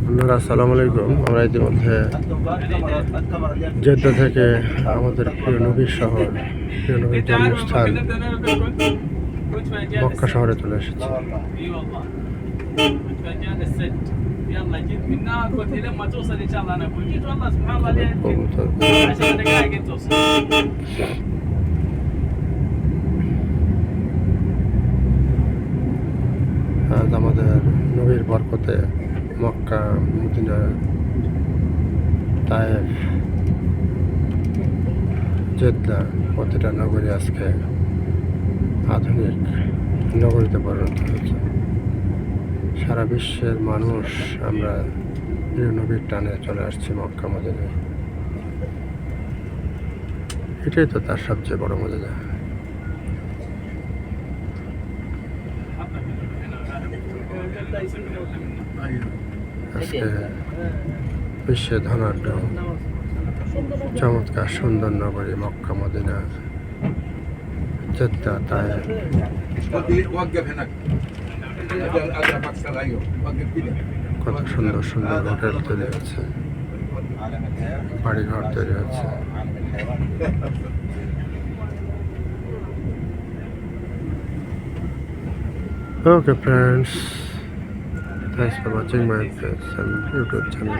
আপনারা আসসালামু আলাইকুম। আমরা ইতিমধ্যে জেদ্দা থেকে আমাদের প্রিয় নবীর শহর, প্রিয় নবীর জন্মস্থান মক্কা শহরে চলে এসেছি। يلا جيت من هناك قلت لما توصل ان شاء الله انا اقول جيت والله سبحان الله 10 دقائق توصل. আজ আমাদের নবীর বরকতে মক্কা, মদিনা, তায়েফ, জেদ্দা প্রতিটা নগরী আজকে আধুনিক নগরীতে পরিণত হয়েছে। সারা বিশ্বের মানুষ আমরা প্রিয় নবীর টানে চলে আসছি মক্কা মদিনায়। এটাই তো তার সবচেয়ে বড় মজা। আজকে বিশ্বে ধনাঢ্য চমৎকার সুন্দর নগরী মক্কা মদিনা, জেদ্দা, তায়েফ। কত সুন্দর সুন্দর হোটেল তৈরি হচ্ছে, বাড়িঘর তৈরি হচ্ছে। Okay friends, thanks for watching my YouTube channel.